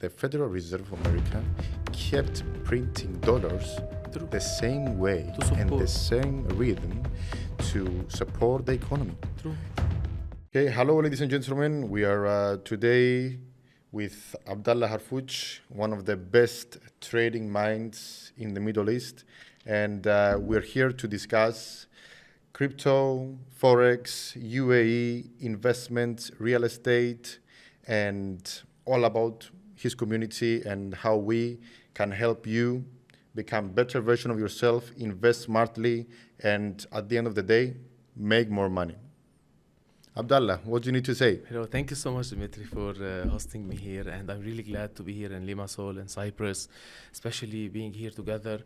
the Federal Reserve of America kept printing dollars True. the same way To and the support. same rhythm to support the economy. True. Okay, hello, ladies and gentlemen. We are today with Abdallah Harfouch, one of the best trading minds in the Middle East, and we're here to discuss crypto, forex, UAE, investment, real estate, and all about his community and how we can help you become better version of yourself, invest smartly, and at the end of the day, make more money. Abdallah, what do you need to say? Hello, thank you so much, Dimitri, for hosting me here. And I'm really glad to be here in Limassol in Cyprus, especially being here together.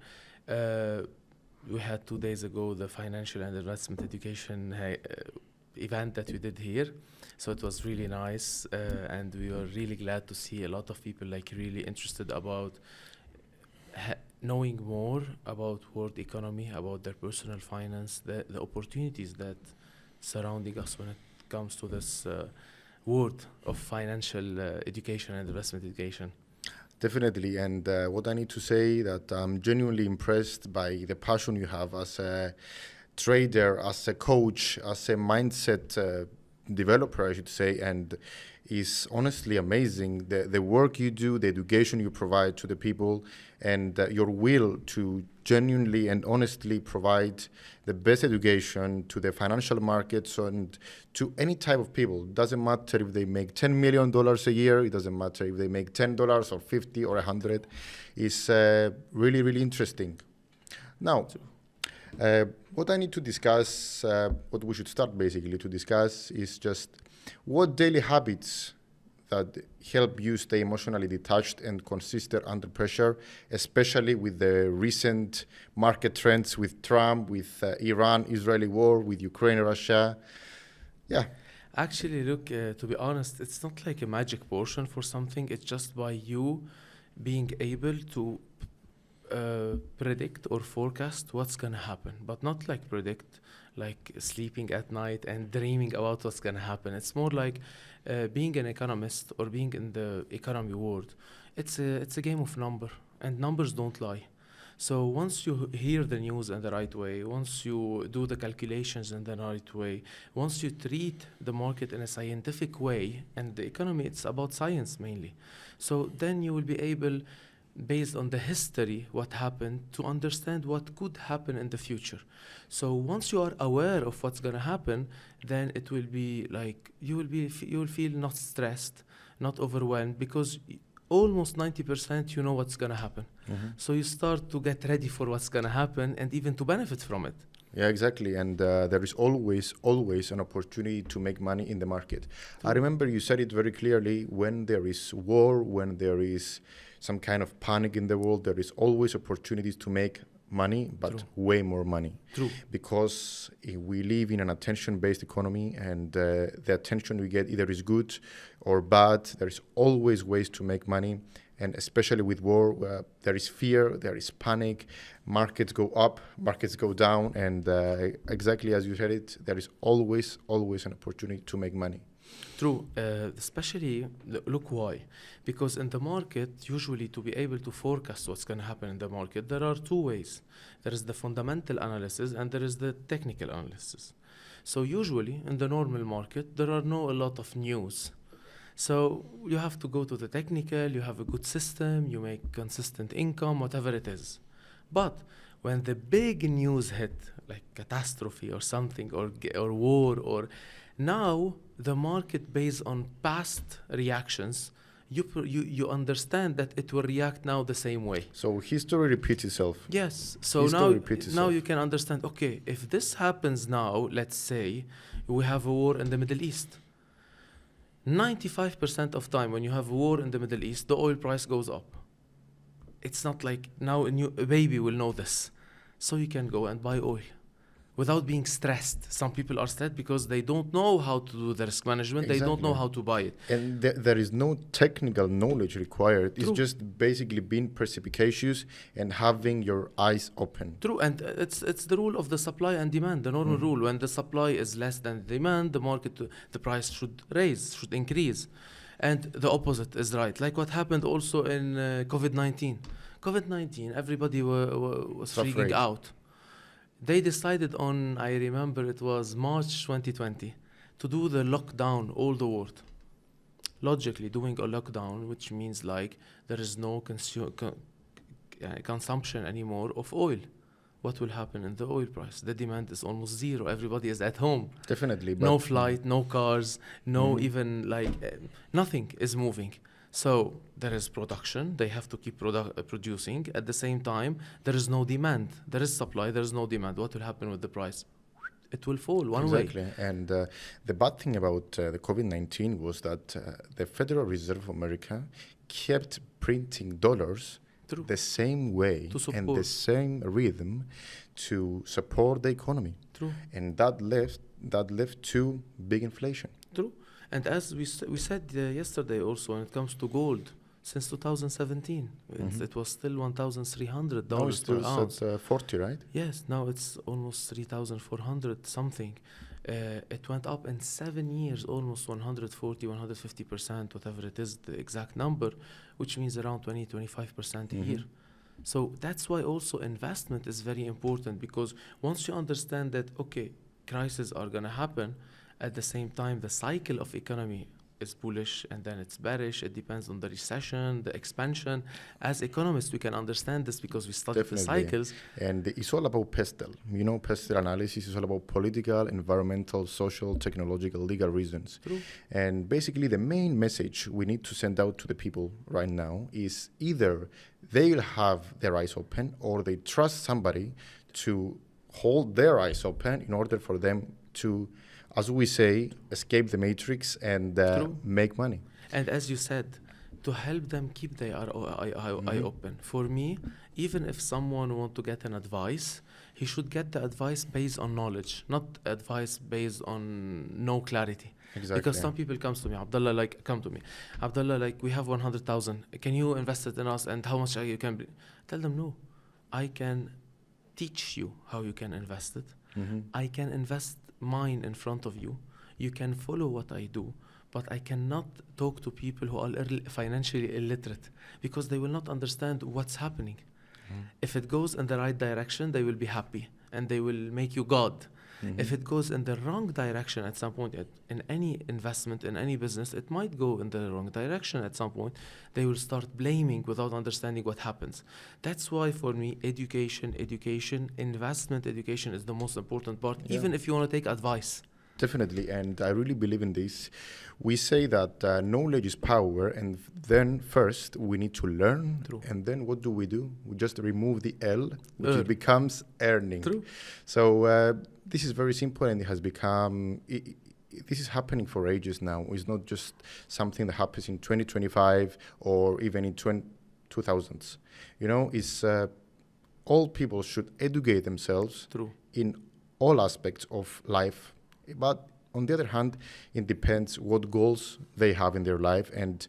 We had 2 days ago the financial and investment education event that we did here. So it was really nice. And we were really glad to see a lot of people like really interested about knowing more about world economy, about their personal finance, the opportunities that surrounding us when it comes to this world of financial education and investment education. Definitely, and what I need to say that I'm genuinely impressed by the passion you have as a trader, as a coach, as a mindset developer, I should say, and is honestly amazing. The work you do, the education you provide to the people, and your will to genuinely and honestly provide the best education to the financial markets and to any type of people. It doesn't matter if they make $10 million a year. It doesn't matter if they make $10 or 50 or 100. It's really, really interesting. Now, what I need to discuss, what we should start basically to discuss is just what daily habits that help you stay emotionally detached and consistent under pressure, especially with the recent market trends with Trump, with Iran-Israeli war, with Ukraine, Russia. Yeah. Actually, look, to be honest, it's not like a magic potion for something. It's just by you being able to predict or forecast what's going to happen, but not like predict, like sleeping at night and dreaming about what's going to happen. It's more like being an economist or being in the economy world. It's a game of number, and numbers don't lie. So once you hear the news in the right way, once you do the calculations in the right way, once you treat the market in a scientific way, and the economy, it's about science mainly. So then you will be able, based on the history, what happened, to understand what could happen in the future. So once you are aware of what's going to happen, then it will be like you will feel not stressed, not overwhelmed, because almost 90% you know what's going to happen. Mm-hmm. So you start to get ready for what's going to happen and even to benefit from it. Yeah, exactly. And there is always an opportunity to make money in the market. I remember you said it very clearly, when there is war, when there is some kind of panic in the world, there is always opportunities to make money, but True. way more money. True. Because we live in an attention-based economy, and the attention we get either is good or bad. There is always ways to make money, and especially with war, there is fear, there is panic, markets go up, markets go down, and exactly as you said it, there is always an opportunity to make money. True, especially, look why. Because in the market, usually to be able to forecast what's going to happen in the market, there are 2 ways. There is the fundamental analysis and there is the technical analysis. So usually in the normal market, there are a lot of news. So you have to go to the technical, you have a good system, you make consistent income, whatever it is. But when the big news hit, like catastrophe or something, or war, or now the market, based on past reactions, you understand that it will react now the same way. So history repeats itself. Yes. So History repeats now itself. you can understand, okay, if this happens now, let's say we have a war in the Middle East. 95% of time when you have a war in the Middle East, the oil price goes up. It's not like now a baby will know this. So you can go and buy oil without being stressed. Some people are stressed because they don't know how to do the risk management. Exactly. They don't know how to buy it. And there is no technical knowledge required. True. It's just basically being perspicacious and having your eyes open. True, and it's the rule of the supply and demand, the normal rule. When the supply is less than the demand, the market, the price should increase. And the opposite is right. Like what happened also in COVID-19. COVID-19, everybody was freaking Afraid. out. They decided on, I remember it was March 2020, to do the lockdown all the world. Logically, doing a lockdown, which means like there is no consumption anymore of oil. What will happen in the oil price? The demand is almost zero. Everybody is at home. Definitely. But No flight, no cars, no Mhm. even like nothing is moving. So there is production. They have to keep producing. At the same time, there is no demand. There is supply. There is no demand. What will happen with the price? It will fall one way. Exactly. And the bad thing about the COVID-19 was that the Federal Reserve of America kept printing dollars True. the same way To and the support. same rhythm to support the economy. True. And that left to big inflation. True. And as we said yesterday also, when it comes to gold, since 2017, it was still $1,300 Now it's per still ounce. at 40, right? Yes, now it's almost 3,400 something. It went up in 7 years, almost 140, 150%, whatever it is, the exact number, which means around 20, 25% a year. So that's why also investment is very important, because once you understand that, okay, crises are going to happen, at the same time, the cycle of economy is bullish and then it's bearish. It depends on the recession, the expansion. As economists, we can understand this because we study the cycles. And it's all about PESTEL. You know, PESTEL analysis is all about political, environmental, social, technological, legal reasons. True. And basically, the main message we need to send out to the people right now is either they'll have their eyes open or they trust somebody to hold their eyes open in order for them to, as we say, escape the matrix and make money. And as you said, to help them keep their eye open. For me, even if someone wants to get an advice, he should get the advice based on knowledge, not advice based on no clarity. Exactly. Because some people comes to me, Abdallah, like, come to me. Abdallah, like, we have 100,000. Can you invest it in us? And how much you can? Tell them, no. I can teach you how you can invest it. I can invest mine in front of you. You can follow what I do, but I cannot talk to people who are financially illiterate, because they will not understand what's happening. If it goes in the right direction, they will be happy and they will make you God. If it goes in the wrong direction at some point, in any investment, in any business, it might go in the wrong direction at some point. They will start blaming without understanding what happens. That's why for me, investment education is the most important part, even if you want to take advice. Definitely, and I really believe in this. We say that knowledge is power, and then first we need to learn. True. And then what do? We just remove the L, which becomes earning. True. So this is very simple, and it has become, this is happening for ages now. It's not just something that happens in 2025 or even in 2000s. You know, it's all people should educate themselves in all aspects of life. But on the other hand, it depends what goals they have in their life and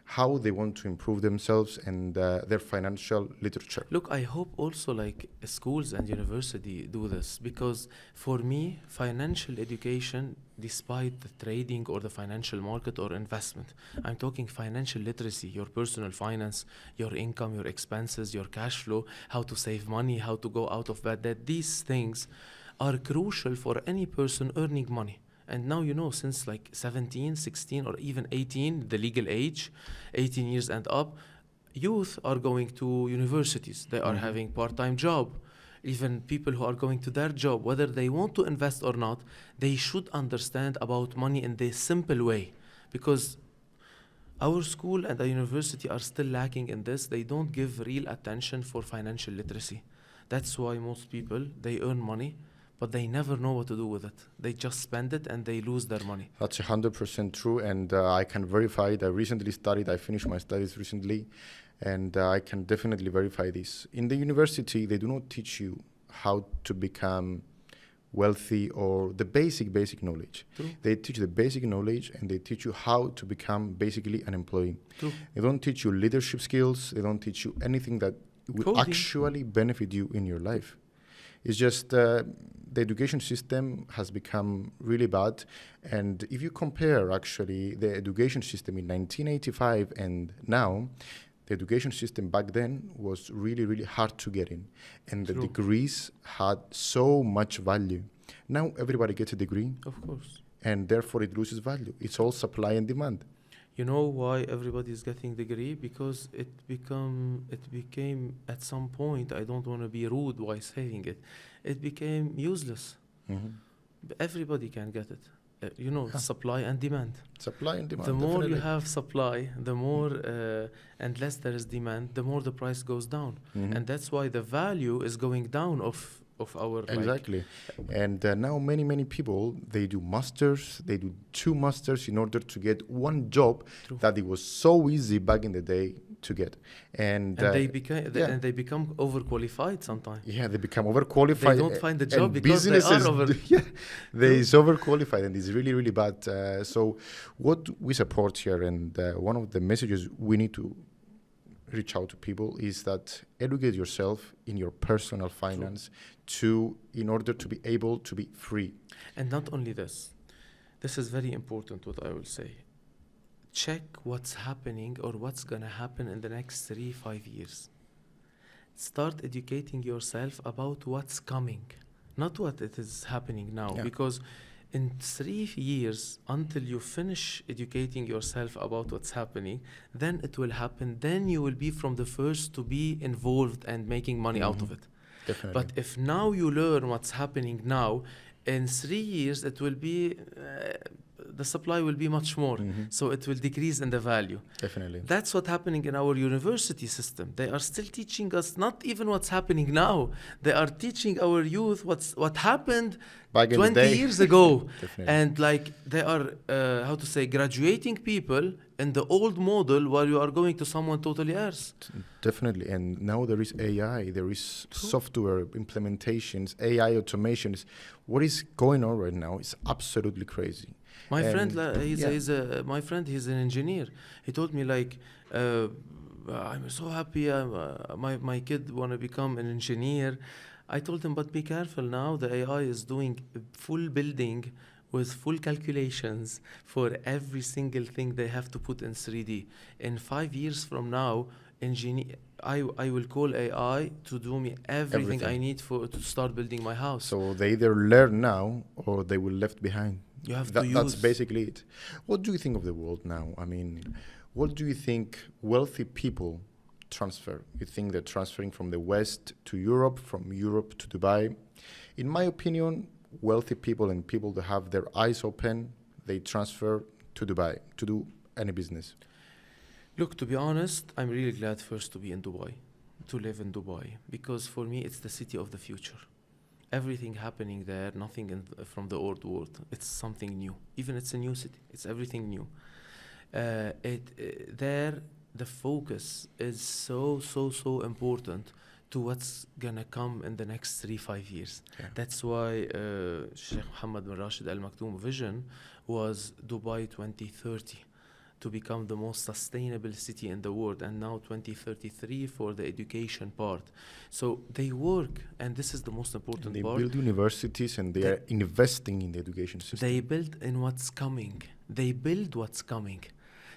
how they want to improve themselves and their financial literature. Look, I hope also like schools and university do this, because for me, financial education, despite the trading or the financial market or investment, I'm talking financial literacy, your personal finance, your income, your expenses, your cash flow, how to save money, how to go out of bad debt. These things are crucial for any person earning money. And now, you know, since like 17, 16, or even 18, the legal age, 18 years and up, youth are going to universities. They are having part-time job. Even people who are going to their job, whether they want to invest or not, they should understand about money in the simple way. Because our school and the university are still lacking in this. They don't give real attention for financial literacy. That's why most people, they earn money, but they never know what to do with it. They just spend it and they lose their money. That's 100% true, and I can verify it. I finished my studies recently, and I can definitely verify this. In the university, they do not teach you how to become wealthy or the basic knowledge. True. They teach the basic knowledge and they teach you how to become basically an employee. True. They don't teach you leadership skills. They don't teach you anything that will Coding. actually benefit you in your life. It's just the education system has become really bad. And if you compare actually the education system in 1985 and now, the education system back then was really, really hard to get in. And the True. degrees had so much value. Now everybody gets a degree, Of course. and therefore it loses value. It's all supply and demand. You know why everybody is getting degree? Because it became at some point, I don't want to be rude while saying it, it became useless. Everybody can get it. Supply and demand. Supply and demand. The more you definitely. have supply, the more and less there is demand, the more the price goes down. And that's why the value is going down of our Exactly. And now many people, they do masters, they do 2 masters in order to get one job True. that it was so easy back in the day to get. And they become overqualified sometimes. yeah, they become overqualified. They don't find the job and because they are businesses over. they is overqualified, and it's really, really bad. So what we support here, and one of the messages we need to reach out to people is that educate yourself in your personal finance in order to be able to be free. And not only this is very important what I will say. Check what's happening or what's gonna happen in the next 3-5 years. Start educating yourself about what's coming, not what it is happening now. Yeah. Because in 3 years, until you finish educating yourself about what's happening, then it will happen. Then you will be from the first to be involved and making money out of it. Definitely. But if now you learn what's happening now, in 3 years it will be the supply will be much more, so it will decrease in the value. Definitely. That's what's happening in our university system. They are still teaching us not even what's happening now. They are teaching our youth what happened Back in 20 the day. years ago. Definitely. And like they are, graduating people in the old model while you are going to someone totally else. Definitely. And now there is AI, there is software implementations, AI automations. What is going on right now is absolutely crazy. My And friend, he's an engineer. He told me like, I'm so happy. My kid want to become an engineer. I told him, but be careful now. The AI is doing full building with full calculations for every single thing they have to put in 3D. In 5 years from now, I will call AI to do me everything I need to start building my house. So they either learn now or they will left behind. You have That's basically it. What do you think of the world now? I mean, what do you think wealthy people transfer? You think they're transferring from the West to Europe, from Europe to Dubai? In my opinion, wealthy people and people that have their eyes open, they transfer to Dubai to do any business. Look, to be honest, I'm really glad first to be in Dubai, to live in Dubai, because for me it's the city of the future. Everything happening there, nothing from the old world. It's something new. Even it's a new city. It's everything new. There, the focus is so important to what's gonna come in the next 3-5 years. Yeah. That's why Sheikh Mohammed bin Rashid Al Maktoum vision was Dubai 2030. To become the most sustainable city in the world, and now 2033 for the education part. So they work, and this is the most important part. They build universities and they are investing in the education system. They build in what's coming. They build what's coming.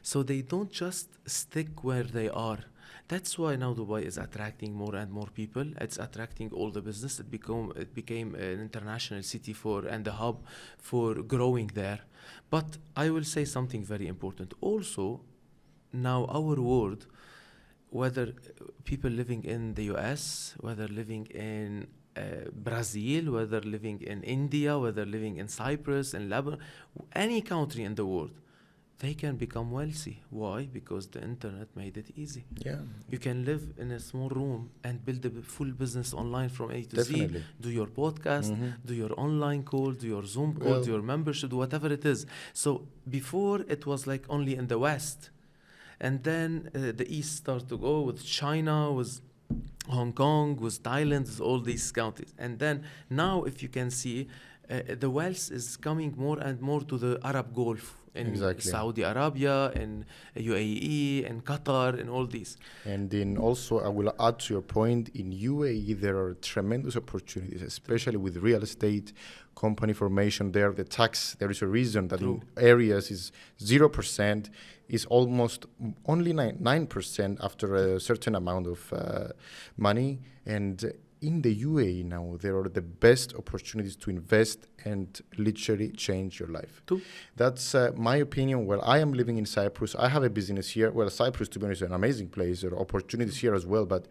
So they don't just stick where they are. That's why now Dubai is attracting more and more people. It's attracting all the business. It became an international city and a hub for growing there. But I will say something very important. Also, now our world, whether people living in the US, whether living in Brazil, whether living in India, whether living in Cyprus, in Lebanon, any country in the world, they can become wealthy. Why? Because the internet made it easy. Yeah. You can live in a small room and build a full business online from A to Definitely. Z. Do your podcast, do your online call, do your Zoom call, do your membership, do whatever it is. So before it was like only in the West. And then the East started to go with China, with Hong Kong, with Thailand, with all these countries. And then now if you can see, the wealth is coming more and more to the Arab Gulf in Exactly. Saudi Arabia, in UAE, in Qatar, in all these. And then also, I will add to your point, in UAE, there are tremendous opportunities, especially with real estate, company formation there. The tax, there is a reason that True. in areas is 0%, is almost only 9% after a certain amount of money. And in the UAE now, there are the best opportunities to invest and literally change your life. True. That's my opinion. Well, I am living in Cyprus. I have a business here. Well, Cyprus, to be honest, is an amazing place. There are opportunities here as well, but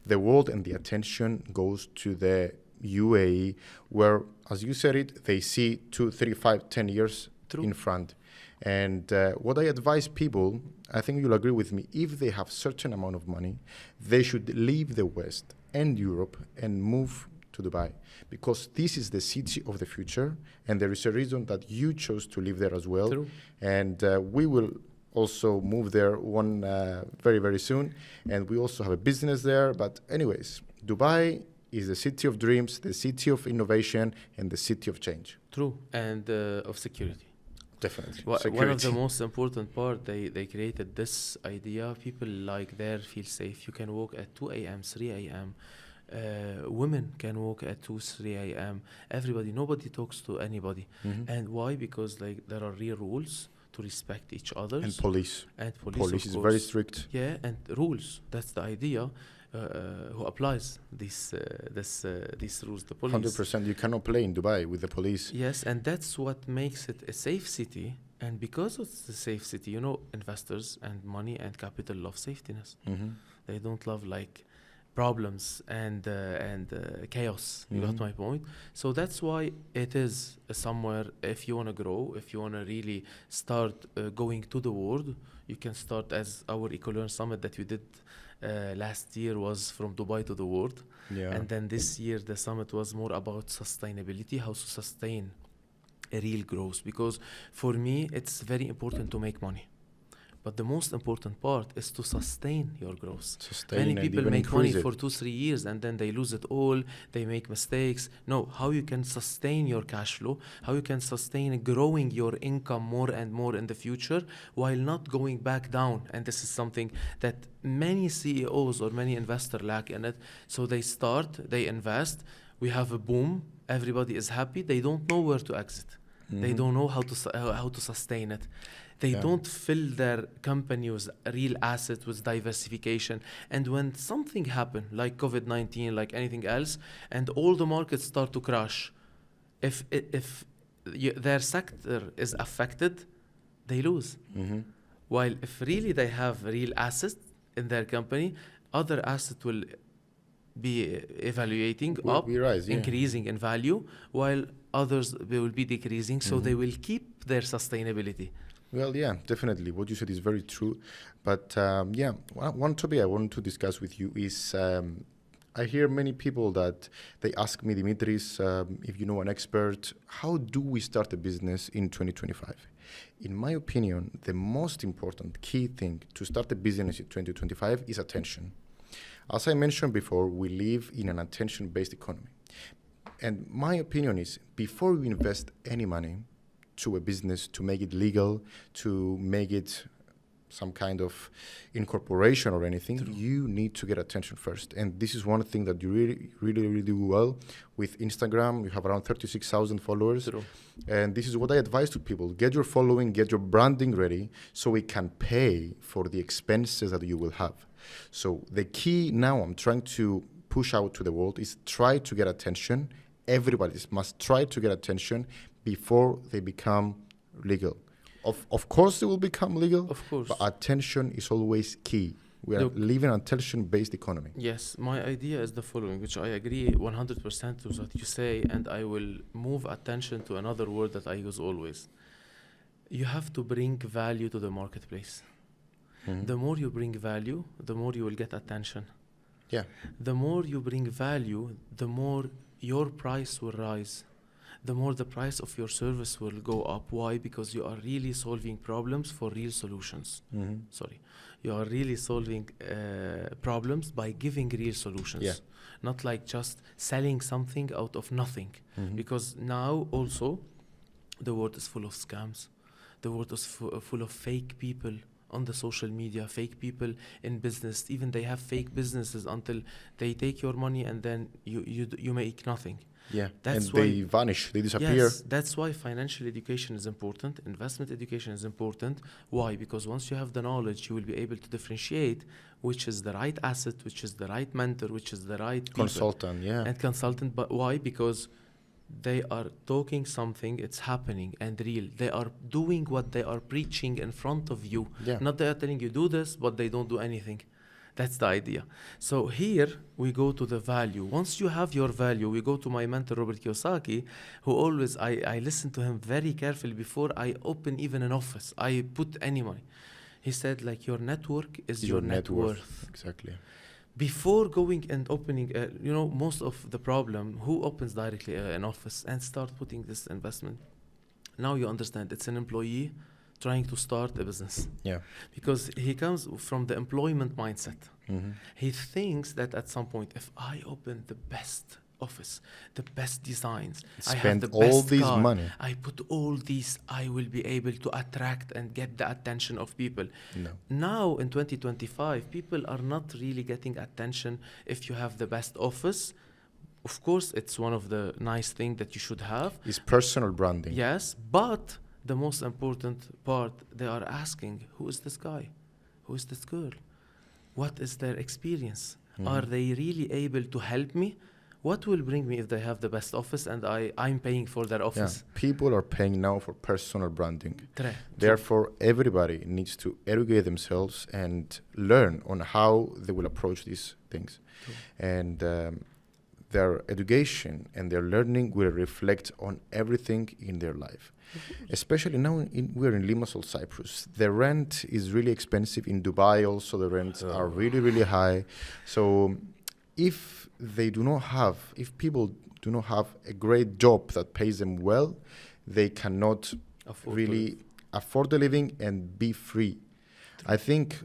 the world and the attention goes to the UAE, where, as you said it, they see 2, 3, 5, 10 years True. in front. And what I advise people, I think you'll agree with me, if they have certain amount of money, they should leave the West and Europe and move to Dubai, because this is the city of the future, and there is a reason that you chose to live there as well. True. And we will also move there very, very soon, and we also have a business there. But anyways, Dubai is the city of dreams, the city of innovation, and the city of change. True. And of security. Definitely. One of the most important part, they created this idea. People like there feel safe. You can walk at 2 a.m., 3 a.m. Women can walk at 2, 3 a.m. Everybody, nobody talks to anybody. Mhm. And why? Because like there are real rules to respect each other. And police. And Police of is course. very strict. Yeah, and rules. That's the idea. Who applies these rules? The police. 100%. You cannot play in Dubai with the police. Yes, and that's what makes it a safe city. And because it's a safe city, you know, investors and money and capital love safetyness. Mm-hmm. They don't love like problems and chaos. You got Mhm. my point? So that's why it is somewhere, if you want to grow, if you want to really start going to the world, you can start as our EcoLearn Summit that we did last year was from Dubai to the world. Yeah. And then this year, the summit was more about sustainability, how to sustain a real growth. Because for me, it's very important to make money. But the most important part is to sustain your growth. Many people make money for 2-3 years and then they lose it all. They make mistakes. No, how you can sustain your cash flow, how you can sustain growing your income more and more in the future while not going back down. And this is something that many CEOs or many investors lack in it. So they start, they invest, we have a boom, everybody is happy. They don't know where to exit. Mhm. They don't know how to sustain it. They don't fill their company with real assets, with diversification. And when something happens, like COVID-19, like anything else, and all the markets start to crash, if their sector is affected, they lose. Mm-hmm. While if really they have real assets in their company, other assets will be evaluating up, increasing in value, while others will be decreasing. So they will keep their sustainability. Well, yeah, definitely. What you said is very true. But yeah, one topic I want to discuss with you is I hear many people that they ask me, Dimitri, if you know an expert, how do we start a business in 2025? In my opinion, the most important key thing to start a business in 2025 is attention. As I mentioned before, we live in an attention-based economy. And my opinion is, before we invest any money to a business, to make it legal, to make it some kind of incorporation or anything, you need to get attention first. And this is one thing that you really do well with Instagram. You have around 36,000 followers. True. And this is what I advise to people. Get your following, get your branding ready so we can pay for the expenses that you will have. So the key now I'm trying to push out to the world is try to get attention. Everybody must try to get attention before they become legal. Of course they will become legal, Of course. but attention is always key. We are living an attention-based economy. Yes, my idea is the following, which I agree 100% with what you say, and I will move attention to another word that I use always. You have to bring value to the marketplace. Mhm. The more you bring value, the more you will get attention. Yeah. The more you bring value, the more your price will rise. The more the price of your service will go up. Why? Because you are really solving problems for real solutions. Mhm. Sorry. You are really solving problems by giving real solutions. Yeah. Not like just selling something out of nothing. Mhm. Because now also the world is full of scams. The world is full of fake people on the social media, fake people in business. Even they have fake businesses until they take your money and then you make nothing. Yeah, That's and why they vanish, they disappear. Yes, that's why financial education is important, investment education is important. Why? Because once you have the knowledge, you will be able to differentiate which is the right asset, which is the right mentor, which is the right people. Consultant, yeah. And consultant, but why? Because they are talking something, it's happening and real. They are doing what they are preaching in front of you. Yeah. Not they are telling you do this, but they don't do anything. That's the idea. So here we go to the value. Once you have your value, we go to my mentor, Robert Kiyosaki, who always, I listen to him very carefully before I open even an office. I put any money. He said, like, your network is your net worth. Exactly. Before going and opening, most of the problem, who opens directly an office and start putting this investment? Now you understand, it's an employee trying to start a business. Yeah. Because he comes from the employment mindset. Mm-hmm. He thinks that at some point, if I open the best office, the best designs, I have the all best this car, money. I put all these, I will be able to attract and get the attention of people. No. Now in 2025, people are not really getting attention if you have the best office. Of course, it's one of the nice things that you should have. It's personal branding. Yes, but the most important part, they are asking, who is this guy? Who is this girl? What is their experience? Mm-hmm. Are they really able to help me? What will bring me if they have the best office and I'm paying for their office? Yeah. People are paying now for personal branding. True. Therefore, everybody needs to educate themselves and learn on how they will approach these things. True. And their education and their learning will reflect on everything in their life. Especially now we're in Limassol, Cyprus. The rent is really expensive. In Dubai also the rents are really, really high. So if people do not have a great job that pays them well, they cannot really afford the living and be free. I think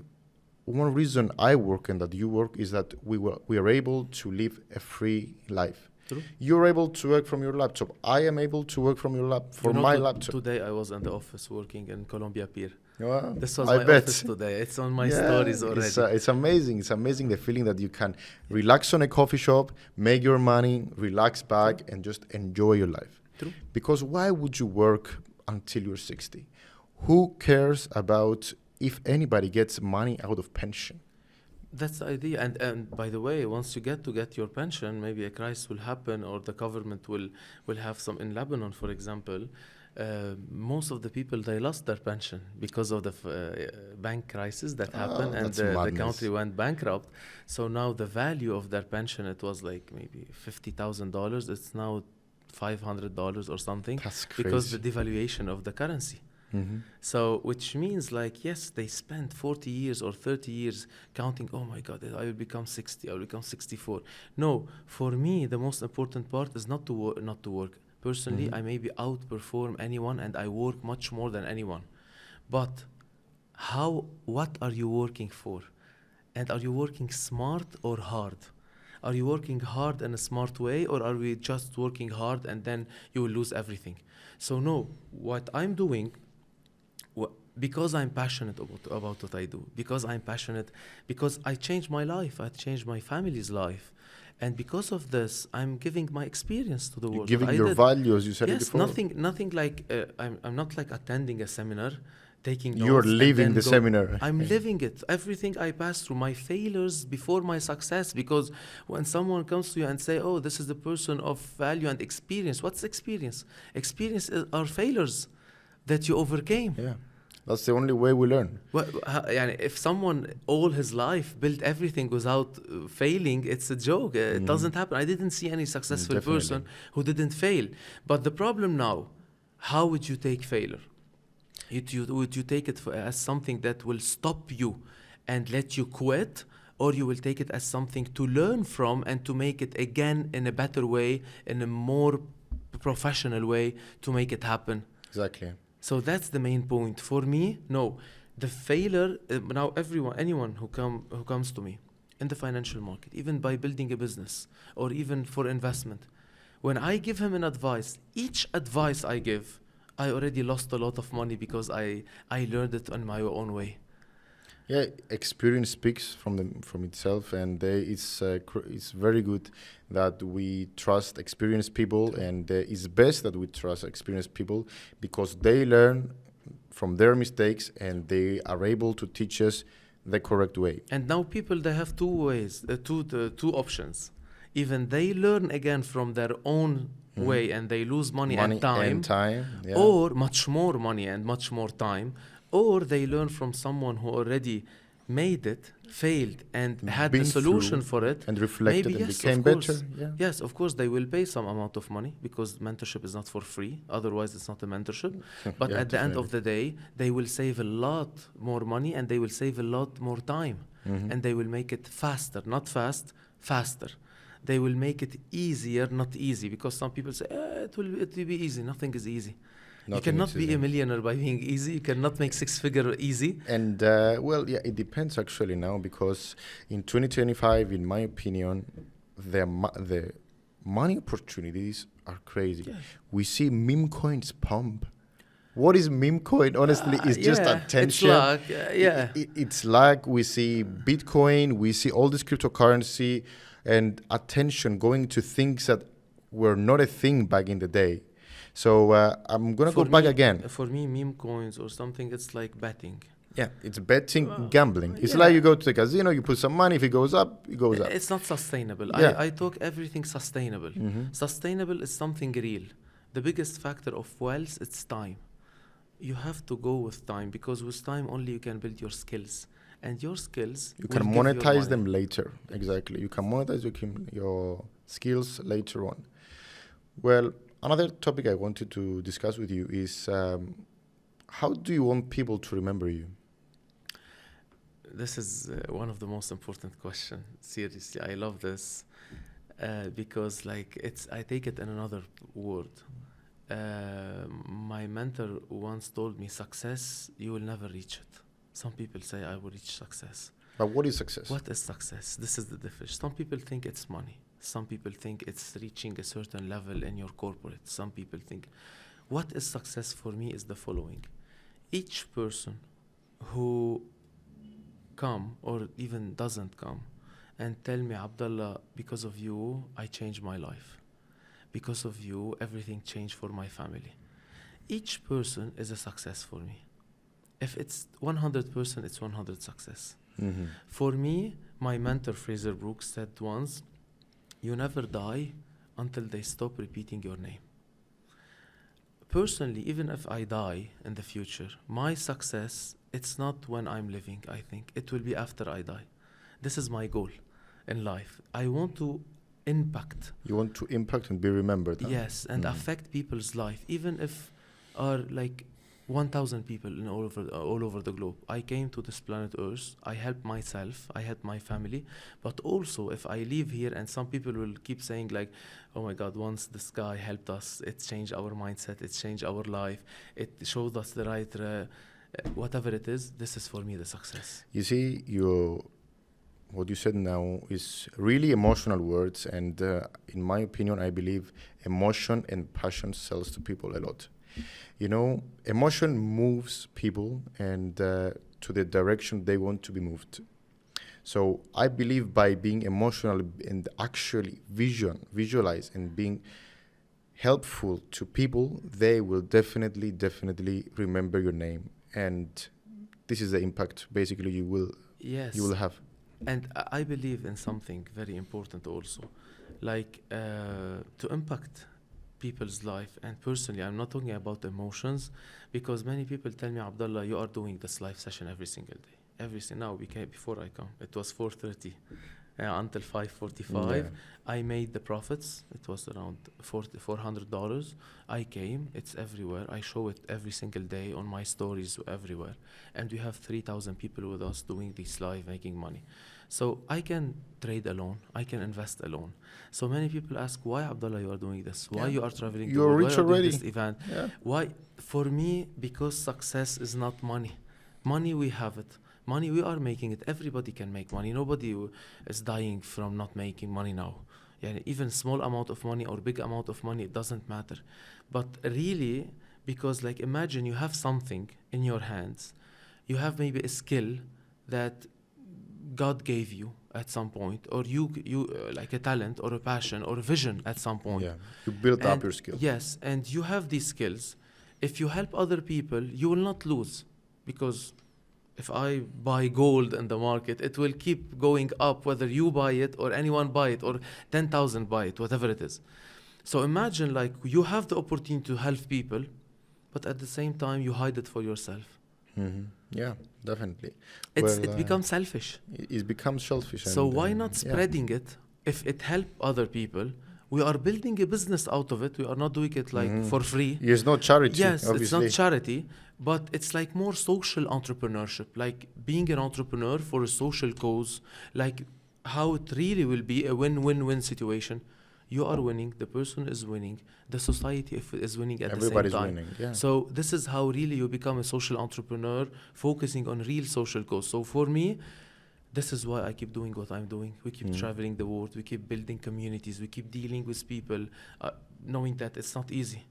one reason I work and that you work is that we are able to live a free life. True. You're able to work from your laptop. I am able to work from your my laptop. Today I was in the office working in Columbia Pier. Wow. This was I my bet. office today. It's on my stories already. It's amazing. It's amazing the feeling that you can relax on a coffee shop, make your money, relax back, and just enjoy your life. True. Because why would you work until you're 60? Who cares about if anybody gets money out of pension? That's the idea. And by the way, once you get your pension, maybe a crisis will happen or the government will have some. In Lebanon, for example, most of the people, they lost their pension because of the bank crisis that happened, and the country went bankrupt. So now the value of their pension, it was like maybe $50,000. It's now $500 or something. That's crazy. Because the devaluation of the currency. Mm-hmm. So, which means like, yes, they spent 40 years or 30 years counting, oh my God, I will become 60, I will become 64. No, for me, the most important part is not to work. Personally, Mm-hmm. I maybe outperform anyone and I work much more than anyone. But what are you working for? And are you working smart or hard? Are you working hard in a smart way, or are we just working hard and then you will lose everything? So no, what I'm doing, because I'm passionate about what I do, because I'm passionate, because I changed my life, I changed my family's life. And because of this, I'm giving my experience to the world. You're giving your values, you said it before. Yes, nothing like, I'm not like attending a seminar, taking notes. You're living the seminar. I'm living it. Everything I pass through, my failures before my success. Because when someone comes to you and say, oh, this is the person of value and experience. What's experience? Experience are failures that you overcame. Yeah, that's the only way we learn. Well, if someone all his life built everything without failing, it's a joke. It doesn't happen. I didn't see any successful person who didn't fail. But the problem now, how would you take failure? Would you take it as something that will stop you and let you quit, or you will take it as something to learn from and to make it again in a better way, in a more professional way, to make it happen? Exactly. So that's the main point. For me, no. The failure, now anyone who comes to me in the financial market, even by building a business or even for investment, when I give him an advice, each advice I give, I already lost a lot of money because I learned it on my own way. Yeah, experience speaks from itself, and it's very good that we trust experienced people, and it's best that we trust experienced people because they learn from their mistakes and they are able to teach us the correct way. And now people, they have two ways, two options. Even they learn again from their own way and they lose money and time, Yeah. or much more money and much more time, or they learn from someone who already made it, failed, and had the Been solution through for it. and reflected Maybe, and yes, became of course. better. Yeah. Yes, of course, they will pay some amount of money because mentorship is not for free. Otherwise, it's not a mentorship. But Yeah, at the end definitely. of the day, they will save a lot more money and they will save a lot more time. And they will make it faster, not fast, faster. They will make it easier, not easy, because some people say, it will be easy. Nothing is easy. You Nothing cannot is be easy. a millionaire by being easy. You cannot make six-figure easy. And well, yeah, it depends actually now because in 2025, in my opinion, the money opportunities are crazy. Yeah. We see meme coins pump. What is meme coin? Honestly, it's just yeah, attention. It's like, yeah. It's like we see Bitcoin, we see all this cryptocurrency and attention going to things that were not a thing back in the day. So I'm going to go back again. For me, meme coins or something, it's like betting. Yeah, it's betting, gambling. It's like you go to the casino, you put some money. If it goes up, it goes up. It's not sustainable. Yeah. I talk everything sustainable. Sustainable is something real. The biggest factor of wealth, it's time. You have to go with time because with time only you can build your skills. And your skills, You can will give you monetize money. them later. Exactly. You can monetize your skills later on. Well, another topic I wanted to discuss with you is how do you want people to remember you? This is one of the most important questions. Seriously, I love this because like I take it in another word. My mentor once told me, success, you will never reach it. Some people say I will reach success. But what is success? What is success? This is the difference. Some people think it's money. Some people think it's reaching a certain level in your corporate. Some people think, what is success for me is the following. Each person who come or even doesn't come and tell me, Abdallah, because of you, I changed my life. Because of you, everything changed for my family. Each person is a success for me. If it's 100%, it's 100 success. For me, my mentor Fraser Brooks said once, you never die until they stop repeating your name. Personally, even if I die in the future, my success, it's not when I'm living, I think. It will be after I die. This is my goal in life. I want to impact. You want to impact and be remembered. Huh? Yes, and affect people's life, even if are like 1,000 people in all over the globe. I came to this planet Earth. I helped myself. I helped my family. But also, if I live here and some people will keep saying like, oh my God, once this guy helped us, it changed our mindset, it changed our life, it showed us the right, whatever it is, this is for me the success. You see, what you said now is really emotional words. And in my opinion, I believe emotion and passion sells to people a lot. You know, emotion moves people and to the direction they want to be moved. So I believe by being emotional and actually visualize and being helpful to people, they will definitely remember your name. And this is the impact basically you will have. And I believe in something very important also, like to impact people's life. And personally, I'm not talking about emotions, because many people tell me, Abdallah, you are doing this live session every single day. Now before I come, it was 4:30 until 5:45. Yeah. I made the profits. It was around $400. I came. It's everywhere. I show it every single day on my stories everywhere. And we have 3,000 people with us doing this live, making money. So I can trade alone. I can invest alone. So many people ask, why, Abdallah, you are doing this? Why you are traveling? You're rich why you are doing already. this event? Yeah. Why? For me, because success is not money. Money, we have it. Money, we are making it. Everybody can make money. Nobody is dying from not making money now. Yeah, even small amount of money or big amount of money, it doesn't matter. But really, Because like imagine you have something in your hands, you have maybe a skill that God gave you at some point, or you like a talent or a passion or a vision at some point. Yeah, you build up And your skill. yes, and you have these skills. If you help other people, you will not lose, because if I buy gold in the market, it will keep going up whether you buy it or anyone buy it or 10,000 buy it, whatever it is. So imagine like you have the opportunity to help people, but at the same time you hide it for yourself. Yeah, definitely. It becomes selfish. It becomes selfish. So and, why not yeah. spreading it? If it help other people, we are building a business out of it. We are not doing it like for free. It's not charity. Yes, obviously. it's not charity, but it's like more social entrepreneurship, like being an entrepreneur for a social cause, like how it really will be a win-win-win situation. You are winning, the person is winning, the society is winning at Everybody's the same time. winning. Yeah. So this is how really you become a social entrepreneur, focusing on real social cause. So for me, this is why I keep doing what I'm doing. We keep traveling the world, we keep building communities, we keep dealing with people, knowing that it's not easy.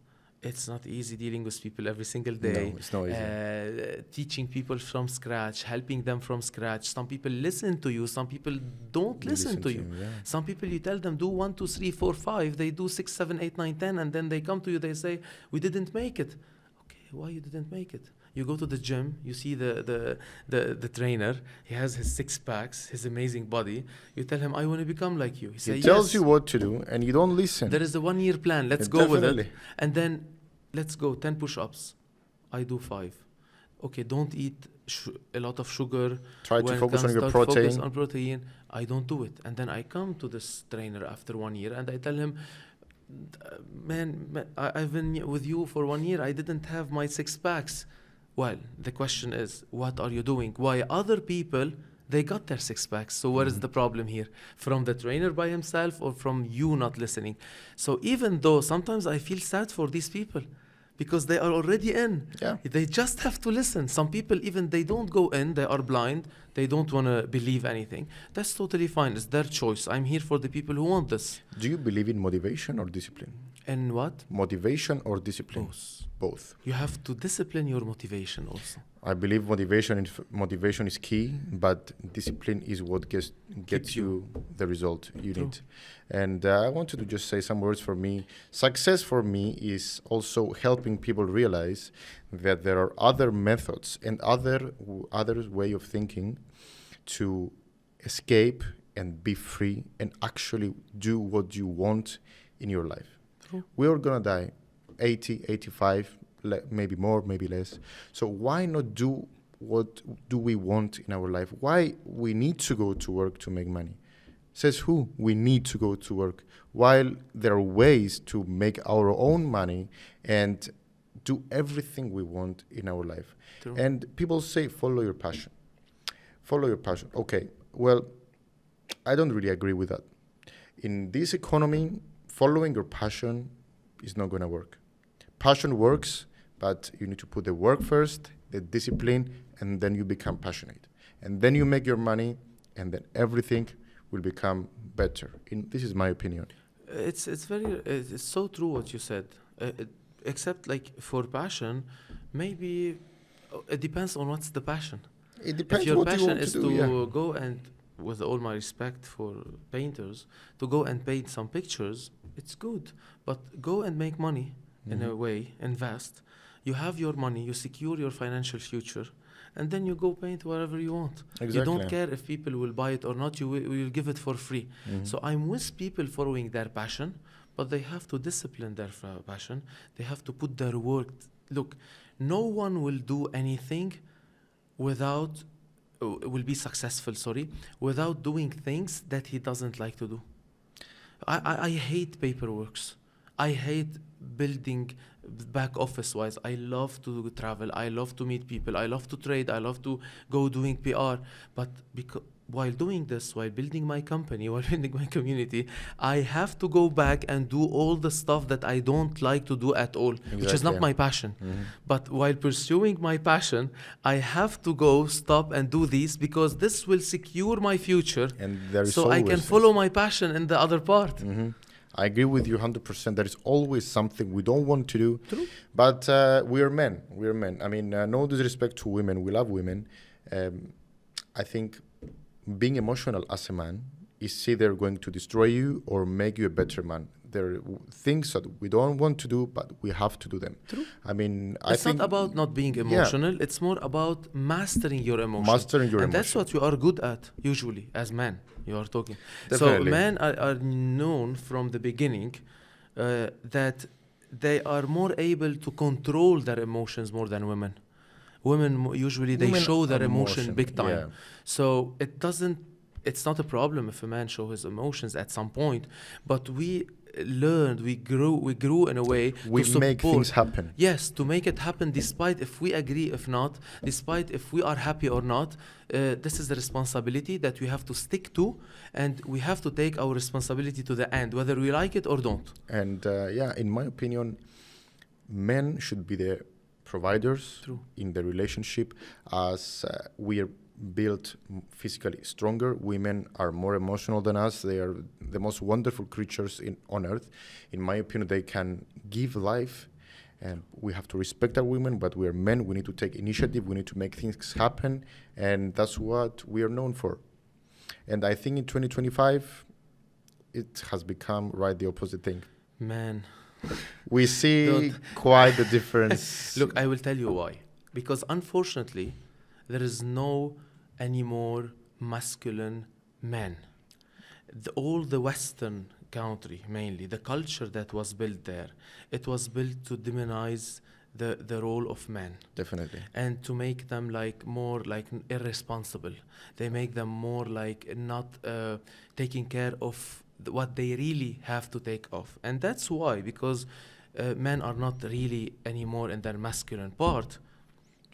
It's not easy dealing with people every single day. No, it's not easy. Teaching people from scratch, helping them from scratch. Some people listen to you, some people don't listen to you. Yeah. Some people you tell them do 1, 2, 3, 4, 5, they do 6, 7, 8, 9, 10, and then they come to you, they say, we didn't make it. Okay, why you didn't make it? You go to the gym, you see the trainer, he has his 6 packs, his amazing body. You tell him, I want to become like you. He tells you what to do and you don't listen. There is a 1-year plan, let's go with it. And then let's go, 10 push-ups. I do 5. Okay, don't eat a lot of sugar. Try to focus on your protein. Focus on protein. I don't do it. And then I come to this trainer after 1 year and I tell him, man, I've been with you for 1 year. I didn't have my 6 packs. Well, the question is, what are you doing? Why other people, they got their 6 packs. So what is the problem here? From the trainer by himself or from you not listening? So even though sometimes I feel sad for these people because they are already in. Yeah. They just have to listen. Some people, even they don't go in, they are blind. They don't want to believe anything. That's totally fine. It's their choice. I'm here for the people who want this. Do you believe in motivation or discipline? And what? Motivation or discipline? Both. You have to discipline your motivation also. I believe motivation is key, but discipline is what gets you the result you need. And I wanted to just say some words for me. Success for me is also helping people realize that there are other methods and other way of thinking to escape and be free and actually do what you want in your life. We are going to die 80, 85, maybe more, maybe less. So why not do what do we want in our life? Why we need to go to work to make money? Says who? We need to go to work. While there are ways to make our own money and do everything we want in our life. True. And people say, follow your passion. Follow your passion. Okay, well, I don't really agree with that. In this economy, following your passion is not going to work. Passion works, but you need to put the work first, the discipline, and then you become passionate. And then you make your money, and then everything will become better. This is my opinion. It's so true what you said. Except like for passion, maybe it depends on what's the passion. It depends if your what passion you want is to do, to go and, with all my respect for painters, to go and paint some pictures, it's good. But go and make money in a way, invest. You have your money, you secure your financial future, and then you go paint wherever you want. Exactly. You don't care if people will buy it or not, you will give it for free. So I'm with people following their passion, but they have to discipline their passion. They have to put their work. Look, no one will do anything without, will be successful, without doing things that he doesn't like to do. I hate paperworks. I hate building back office wise. I love to travel. I love to meet people. I love to trade. I love to go doing PR. But while doing this, while building my company, while building my community, I have to go back and do all the stuff that I don't like to do at all, which is not my passion. But while pursuing my passion, I have to stop and do this because this will secure my future, and there is so I can follow my passion in the other part. I agree with you 100%. There is always something we don't want to do. True. But we are men. We are men. I mean, no disrespect to women. We love women. I think being emotional as a man is either going to destroy you or make you a better man. There are things that we don't want to do, but we have to do them. True. I mean, It's not about not being emotional. It's more about mastering your emotions. Mastering your and that's emotion. what you are good at, usually, as men. You are talking. Definitely. So men are known from the beginning that they are more able to control their emotions more than women. Women usually they Women show their are emotion big time. yeah. So it's not a problem if a man show his emotions at some point, but we learned, we grew in a way We to make support, things happen. yes, to make it happen despite if we agree, if not, despite if we are happy or not. This is the responsibility that we have to stick to, and we have to take our responsibility to the end, whether we like it or don't. And in my opinion, men should be the providers True. in the relationship, as we are built physically stronger. Women are more emotional than us. They are the most wonderful creatures on earth. In my opinion, they can give life, and we have to respect our women, but we are men. We need to take initiative. We need to make things happen, and that's what we are known for. And I think in 2025, it has become right the opposite thing. Man, We see Don't- quite the difference. look, I will tell you why. Because unfortunately, there is no anymore masculine men. All the Western country, mainly, the culture that was built there, it was built to demonize the role of men Definitely. and to make them like more like irresponsible. They make them more like not taking care of what they really have to take off. And that's why, because men are not really anymore in their masculine part.